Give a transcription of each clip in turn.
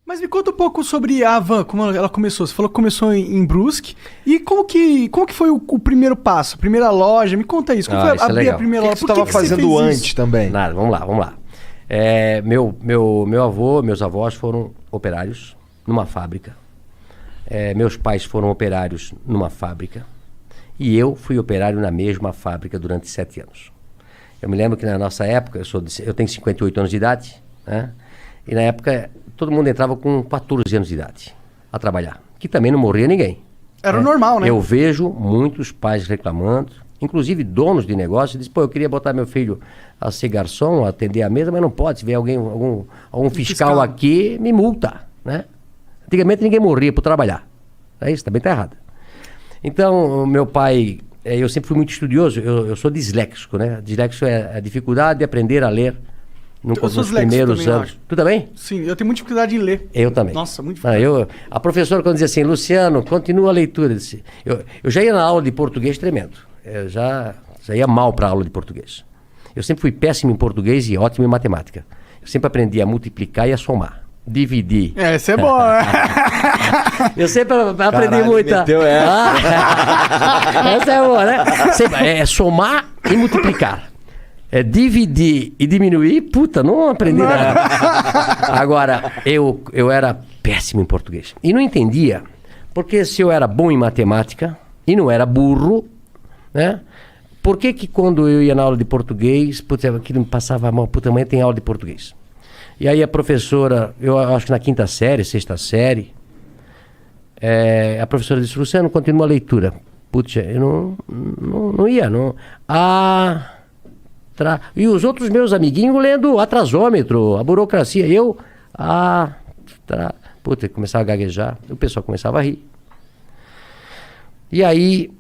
Mas me conta um pouco sobre a Havan, como ela começou. Você falou que começou em Brusque. E como que foi o primeiro passo? A primeira loja? Me conta isso. Como foi abrir a primeira loja? O que você estava fazendo antes também? Nada, vamos lá. Meu avô, meus avós foram operários numa fábrica. Meus pais foram operários numa fábrica. E eu fui operário na mesma fábrica durante 7 anos. Eu me lembro que na nossa época, eu tenho 58 anos de idade, né? E na época todo mundo entrava com 14 anos de idade a trabalhar, que também não morria ninguém. Era normal, né? Eu vejo muitos pais reclamando, inclusive donos de negócio, dizem, eu queria botar meu filho a ser garçom, a atender a mesa, mas não pode. Se vier algum fiscal aqui, me multa, né? Antigamente ninguém morria por trabalhar. Isso também está errado. Então, meu pai, eu sempre fui muito estudioso, eu sou disléxico, né? Disléxico é a dificuldade de aprender a ler nos primeiros anos. Tu também? Sim, eu tenho muita dificuldade em ler. Eu também. Nossa, muito difícil. A professora, quando dizia assim, Luciano, continua a leitura. Eu já ia na aula de português tremendo. Eu já ia mal para a aula de português. Eu sempre fui péssimo em português e ótimo em matemática. Eu sempre aprendi a multiplicar e a somar. Dividir. Isso é bom, né? Eu sempre aprendi muito. Essa é boa, né? É somar e multiplicar. Dividir e diminuir, não aprendi nada. Agora, eu era péssimo em português. E não entendia, porque se eu era bom em matemática e não era burro, né? Por que quando eu ia na aula de português, aquilo me passava mal, amanhã tem aula de português. E aí a professora, eu acho que na 5ª série, 6ª série, a professora disse, Luciano, continua a leitura. Eu não ia. E os outros meus amiguinhos lendo atrasômetro, a burocracia. Começava a gaguejar, o pessoal começava a rir. E aí,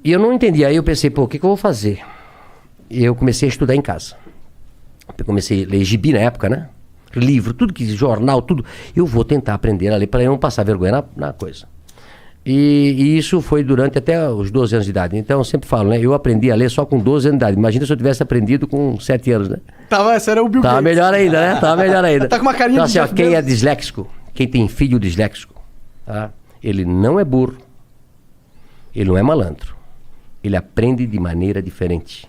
eu não entendia. Aí eu pensei, o que eu vou fazer? E eu comecei a estudar em casa. Eu comecei a ler gibi na época, né? Livro, tudo que jornal, tudo. Eu vou tentar aprender a ler para eu não passar vergonha na coisa. E isso foi durante até os 12 anos de idade. Então eu sempre falo, né? Eu aprendi a ler só com 12 anos de idade. Imagina se eu tivesse aprendido com 7 anos, né? Esse era o Bill Gates. Tava melhor ainda, né? Tava melhor ainda. Tá com uma carinha então, assim, quem é disléxico, quem tem filho disléxico, tá? Ele não é burro, ele não é malandro. Ele aprende de maneira diferente,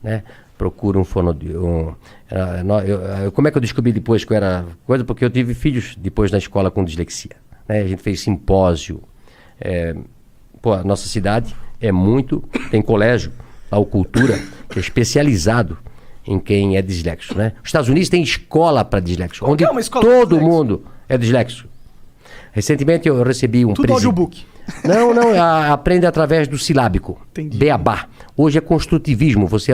né? Procura como é que eu descobri depois que eu era coisa? Porque eu tive filhos depois na escola com dislexia, né? A gente fez simpósio. A nossa cidade tem colégio, a Cultura, que é especializado em quem é disléxico, né? Os Estados Unidos tem escola para disléxico, onde todo mundo é disléxico. Recentemente eu recebi um Tudo audiobook. Não, aprende através do silábico. Entendi. Beabá. Hoje é construtivismo, você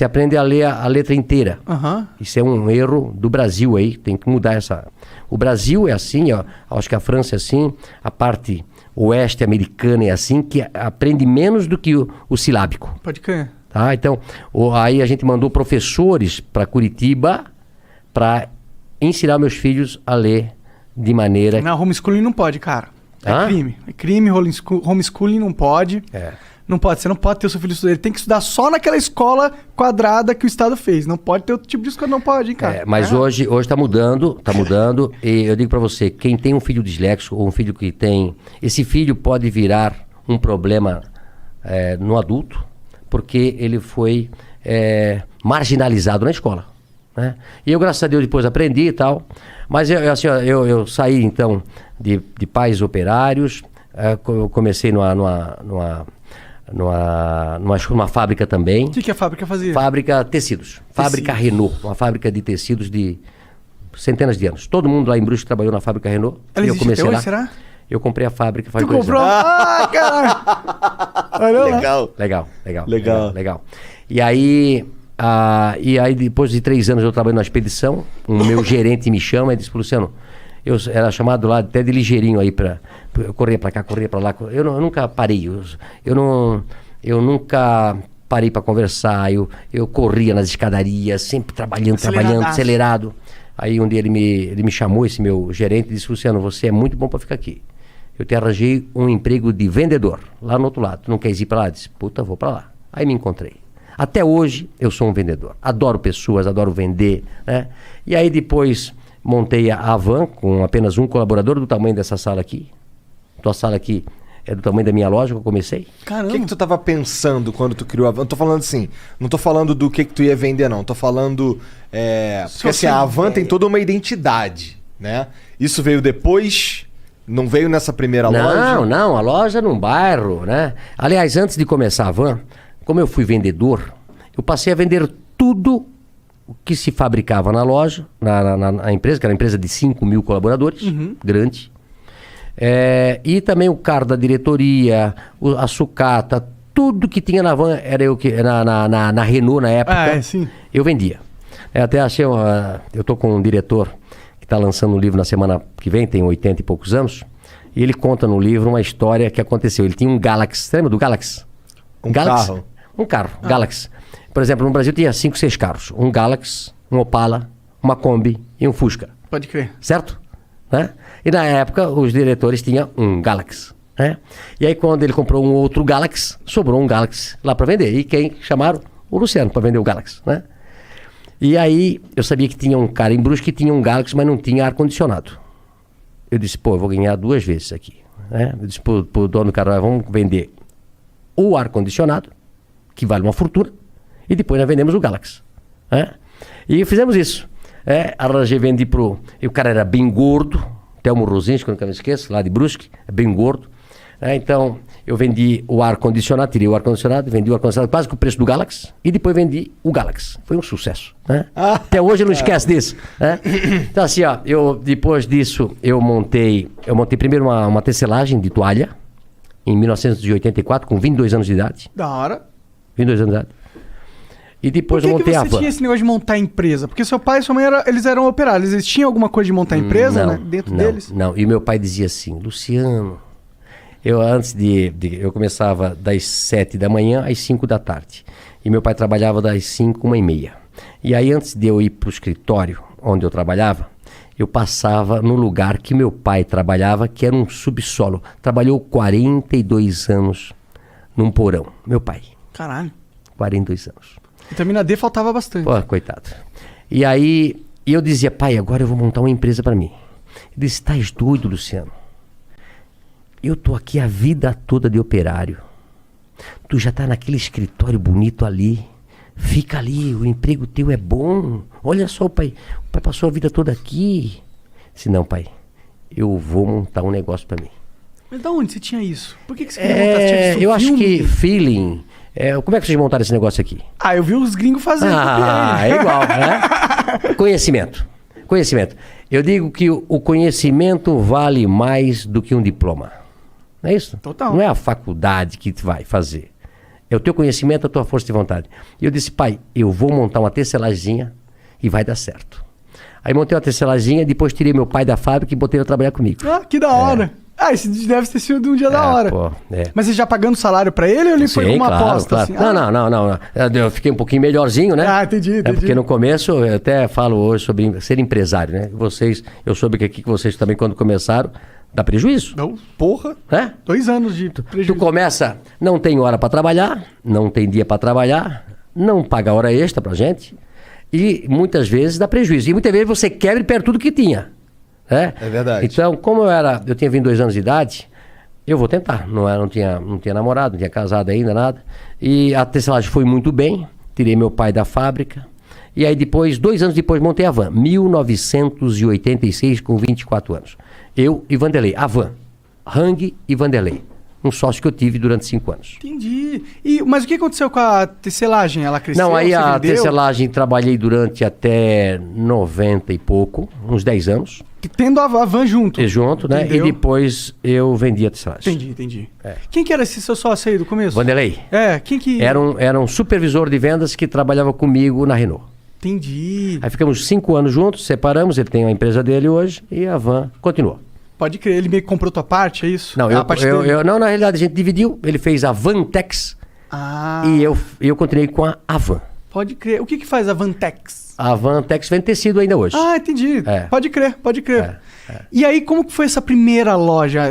aprende a ler a letra inteira. Uhum. Isso é um erro do Brasil aí, tem que mudar essa... O Brasil é assim, acho que a França é assim, a parte oeste americana é assim, que aprende menos do que o silábico. Pode crer. Tá? Então, aí a gente mandou professores para Curitiba para ensinar meus filhos a ler de maneira... Não, homeschooling não pode, cara. Crime. É crime, homeschooling não pode. Não pode, você não pode ter o seu filho estudar. Ele tem que estudar só naquela escola quadrada que o Estado fez. Não pode ter outro tipo de escola, não pode, hein, cara. Mas hoje tá mudando. E eu digo pra você, quem tem um filho disléxico ou um filho que tem... Esse filho pode virar um problema no adulto, porque ele foi marginalizado na escola, né? E eu, graças a Deus, depois aprendi e tal. Mas eu saí, então, de pais operários. Eu comecei numa fábrica também. O que a fábrica fazia? Fábrica tecidos. Fábrica Renault. Uma fábrica de tecidos de centenas de anos. Todo mundo lá em Brusque trabalhou na fábrica Renault. Ela existe até hoje, será? Eu comprei a fábrica faz 2 anos. Tu comprou? Cara! Legal. E aí, depois de 3 anos eu trabalhei numa expedição. O meu gerente me chama e disse, Luciano, eu era chamado lá até de ligeirinho aí eu corria pra cá, corria pra lá. Eu nunca parei. Eu nunca parei pra conversar. Eu corria nas escadarias, sempre trabalhando, acelerado. Aí um dia ele me chamou, esse meu gerente, e disse, Luciano, você é muito bom pra ficar aqui. Eu te arranjei um emprego de vendedor, lá no outro lado. Tu não queres ir pra lá? Eu disse, vou pra lá. Aí me encontrei. Até hoje eu sou um vendedor. Adoro pessoas, adoro vender, né? E aí depois montei a van com apenas um colaborador do tamanho dessa sala aqui. Tua sala aqui é do tamanho da minha loja que eu comecei. Caramba. O que tu tava pensando quando tu criou a van? Tô falando assim, não tô falando do que tu ia vender, não. Tô falando... porque assim, a van tem toda uma identidade, né? Isso veio depois... Não veio nessa primeira loja? Não, a loja num bairro, né? Aliás, antes de começar a van, como eu fui vendedor, eu passei a vender tudo o que se fabricava na loja, na empresa, que era uma empresa de 5 mil colaboradores, grande. E também o carro da diretoria, a sucata, tudo que tinha na van, era eu que na Renault na época, sim. Eu vendia. Até achei, eu tô com um diretor que está lançando um livro na semana que vem, tem 80 e poucos anos, e ele conta no livro uma história que aconteceu. Ele tinha um Galaxy, você lembra do Galaxy? Carro? Um carro, Galaxy. Por exemplo, no Brasil tinha 5, 6 carros. Um Galaxy, um Opala, uma Kombi e um Fusca. Pode crer. Certo? Né? E na época, os diretores tinham um Galaxy. Né? E aí, quando ele comprou um outro Galaxy, sobrou um Galaxy lá para vender. E quem chamaram? O Luciano, para vender o Galaxy. Né? E aí, eu sabia que tinha um cara em Brusque que tinha um Galaxy, mas não tinha ar-condicionado. Eu disse, eu vou ganhar 2 vezes isso aqui. Né? Eu disse pro dono do carro, vamos vender o ar-condicionado, que vale uma fortuna, e depois nós vendemos o Galaxy. Né? E fizemos isso. Arranjei, vendi pro... E o cara era bem gordo, Telmo Rosinski, que eu nunca me esqueço, lá de Brusque, bem gordo. Então, eu vendi o ar-condicionado, tirei o ar-condicionado, vendi o ar-condicionado quase com o preço do Galaxy, e depois vendi o Galaxy. Foi um sucesso. Né? Até hoje eu não esqueço disso. Né? Então, assim, depois disso, eu montei primeiro uma tecelagem de toalha, em 1984, com 22 anos de idade. Da hora. 22 anos de idade. E depois eu montei a van. Por que você tinha esse negócio de montar empresa? Porque seu pai e sua mãe eles eram operários. Eles tinham alguma coisa de montar empresa, né? Dentro deles? Não. E meu pai dizia assim, Luciano, eu começava das 7 da manhã às 5 da tarde. E meu pai trabalhava das 5, 1h30. E aí, antes de eu ir pro escritório onde eu trabalhava, eu passava no lugar que meu pai trabalhava, que era um subsolo. Trabalhou 42 anos num porão. Meu pai. Caralho. 42 anos. Vitamina D faltava bastante. Pô, coitado. E aí, eu dizia, pai, agora eu vou montar uma empresa para mim. Ele disse, estás doido, Luciano? Eu tô aqui a vida toda de operário. Tu já tá naquele escritório bonito ali. Fica ali, o emprego teu é bom. Olha só, pai. O pai passou a vida toda aqui. Disse, não, pai, eu vou montar um negócio para mim. Mas da onde você tinha isso? Por que você queria montar? Você tinha eu acho que feeling... como é que vocês montaram esse negócio aqui? Eu vi os gringos fazendo. É igual, né? Conhecimento. Eu digo que o conhecimento vale mais do que um diploma. Não é isso? Total. Não é a faculdade que vai fazer. É o teu conhecimento, a tua força de vontade. E eu disse, pai, eu vou montar uma tecelaginha e vai dar certo. Aí montei uma tecelaginha, depois tirei meu pai da fábrica e botei ele a trabalhar comigo. Que da hora. Esse deve ter sido um dia da hora. Mas você já pagando salário pra ele ou ele foi com uma aposta? Claro. Assim? Não. Eu fiquei um pouquinho melhorzinho, né? Entendi. Porque no começo, eu até falo hoje sobre ser empresário, né? Eu soube que aqui vocês também, quando começaram, dá prejuízo. Não, porra. 2 anos de prejuízo. Tu começa, não tem hora pra trabalhar, não tem dia pra trabalhar, não paga hora extra pra gente, e muitas vezes dá prejuízo. E muitas vezes você quebra e perde tudo que tinha. É verdade. Então, como eu tinha 22 anos de idade, eu vou tentar. Não tinha namorado, não tinha casado ainda, nada. E a tecelagem foi muito bem. Tirei meu pai da fábrica. E aí depois, 2 anos depois, montei a van. 1986, com 24 anos. Eu e Vanderlei. A van. Hang e Vanderlei. Um sócio que eu tive durante 5 anos. Entendi. Mas o que aconteceu com a tecelagem? Ela cresceu? Não, aí a vendeu? tecelagem trabalhei durante até 90 e pouco, uns 10 anos. Tendo a van junto. Junto, né? Entendeu? E depois eu vendi a tecelagem. Entendi. Quem que era esse seu sócio aí do começo? Vanderlei. Quem que... Era um supervisor de vendas que trabalhava comigo na Renault. Entendi. Aí ficamos 5 anos juntos, separamos, ele tem a empresa dele hoje e a van continuou. Pode crer, ele meio que comprou tua parte, é isso? Não, não, na realidade a gente dividiu, ele fez a Vantex e eu continuei com a Van. Pode crer. O que faz a Vantex? A Vantex vende tecido ainda hoje. Entendi. Pode crer. E aí, como que foi essa primeira loja?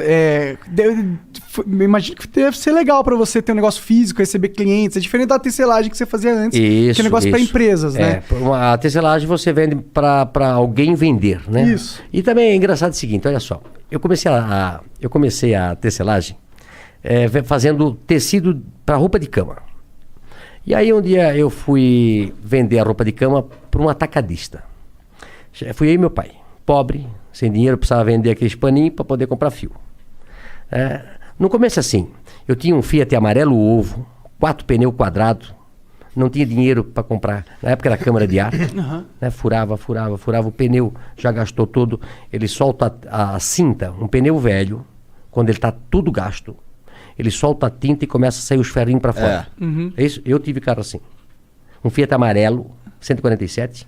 Imagino que deve ser legal pra você ter um negócio físico, receber clientes. É diferente da tecelagem que você fazia antes, que é negócio pra empresas, né? A tecelagem você vende pra alguém vender, né? Isso. E também é engraçado o seguinte, olha só. Eu comecei a tecelagem fazendo tecido para roupa de cama. E aí um dia eu fui vender a roupa de cama para um atacadista. Fui eu e meu pai, pobre, sem dinheiro, precisava vender aqueles paninhos para poder comprar fio. No começo assim, eu tinha um Fiat amarelo ovo, 4 pneus quadrados, não tinha dinheiro para comprar. Na época era câmara de ar, né? Furava, o pneu já gastou todo. Ele solta a cinta, um pneu velho, quando ele está tudo gasto, ele solta a tinta e começa a sair os ferrinhos para fora. É isso? Eu tive carro assim. Um Fiat amarelo, 147.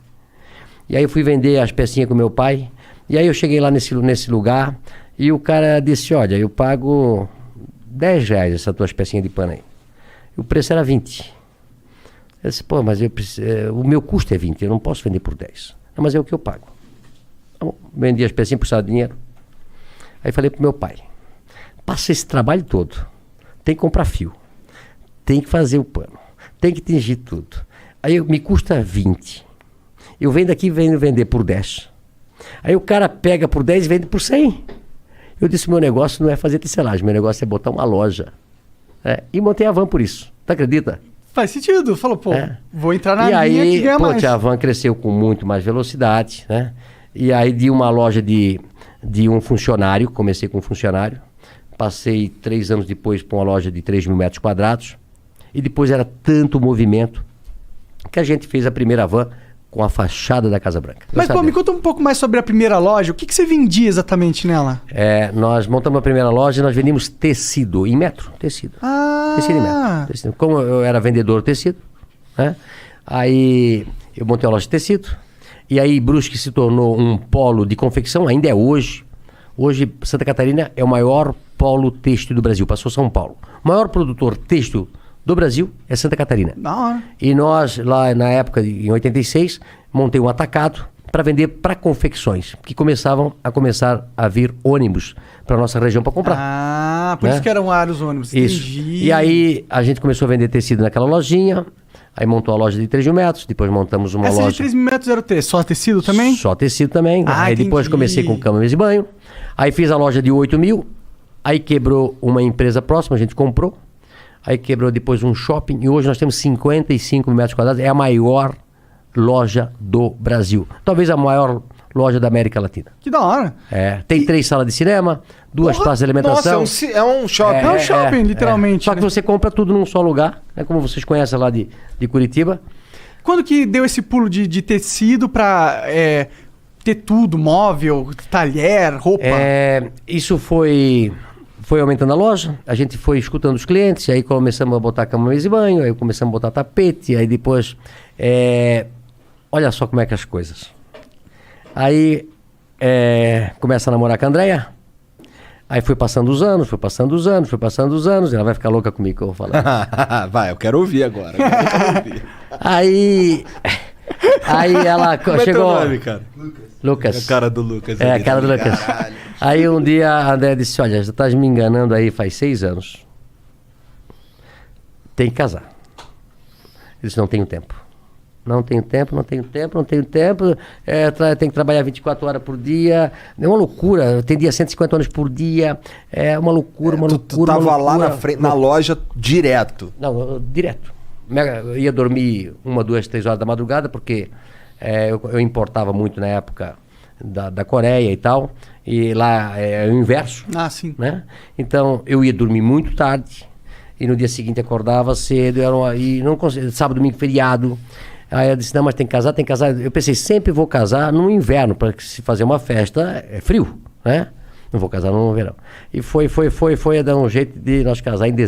E aí eu fui vender as pecinhas com meu pai. E aí eu cheguei lá nesse lugar e o cara disse, olha, eu pago R$10 essas tuas pecinhas de pano aí. E o preço era 20. Eu disse, pô, mas o meu custo é 20, eu não posso vender por 10. Não, mas é o que eu pago. Tá bom, vendi as pecinhas, precisava de dinheiro. Aí falei pro meu pai, passa esse trabalho todo, tem que comprar fio, tem que fazer o pano, tem que tingir tudo. Aí me custa 20. Eu venho daqui e venho vender por 10. Aí o cara pega por 10 e vende por 100. Eu disse, meu negócio não é fazer tecelagem, meu negócio é botar uma loja. E montei a Van por isso, tu acredita? Faz sentido. Falou, pô, vou entrar na linha que ganha mais. E aí, a Van cresceu com muito mais velocidade, né? E aí de uma loja de um funcionário, comecei com um funcionário, passei 3 anos depois para uma loja de 3.000 metros quadrados, e depois era tanto movimento que a gente fez a primeira Van com a fachada da Casa Branca. Mas, pô, me conta um pouco mais sobre a primeira loja. O que você vendia exatamente nela? Nós montamos a primeira loja e nós vendíamos tecido, em metro, tecido. Tecido em metro. Tecido. Como eu era vendedor de tecido, né? Aí eu montei uma loja de tecido, e aí Brusque se tornou um polo de confecção, ainda é hoje. Hoje, Santa Catarina é o maior polo têxtil do Brasil, passou São Paulo. O maior produtor têxtil do Brasil é Santa Catarina. Não. E nós, lá na época, em 86, montei um atacado para vender para confecções, que começar a vir ônibus para nossa região para comprar. Por isso que eram vários ônibus. Isso. Entendi. E aí a gente começou a vender tecido naquela lojinha, aí montou a loja de 3.000 metros, depois montamos uma loja... Essa de 3.000 metros era o quê? Só tecido também? Só tecido também. Aí depois comecei com cama, mesa e banho. Aí fiz a loja de 8.000, aí quebrou uma empresa próxima, a gente comprou. Aí quebrou depois um shopping e hoje nós temos 55 mil metros quadrados. É a maior loja do Brasil. Talvez a maior loja da América Latina. Que da hora. Tem 3 salas de cinema, 2 praças de alimentação. Nossa, é um shopping. É um shopping, literalmente. Só que você compra tudo num só lugar, né? Como vocês conhecem lá de Curitiba. Quando que deu esse pulo de tecido pra ter tudo, móvel, talher, roupa? Isso foi aumentando a loja, a gente foi escutando os clientes, aí começamos a botar cama, mesa e banho, aí começamos a botar tapete, aí depois... olha só como é que as coisas. Aí começa a namorar com a Andréia, aí foi passando os anos, e ela vai ficar louca comigo que eu vou falar. Vai, eu quero ouvir agora. Aí ela Como chegou... É teu nome, cara? Lucas. É a cara do Lucas. A cara do Lucas. Caralho. Aí um dia a André disse, olha, já estás me enganando aí faz 6 anos. Tem que casar. Eu disse, não tenho tempo. Não tenho tempo. Tem que trabalhar 24 horas por dia. É uma loucura. Tem dia 150 horas por dia. É uma loucura, Tu tava lá na frente, na loja direto. Não, direto. Eu ia dormir 1, 2, 3 horas da madrugada, porque eu importava muito na época da Coreia e tal, e lá é o inverso. Sim. Né? Então eu ia dormir muito tarde, e no dia seguinte acordava cedo, e não conseguia, sábado, domingo, feriado. Aí eu disse, não, mas tem que casar. Eu pensei, sempre vou casar no inverno, para se fazer uma festa, é frio, né? Não vou casar no verão. E foi a dar um jeito de nós casar em dezembro.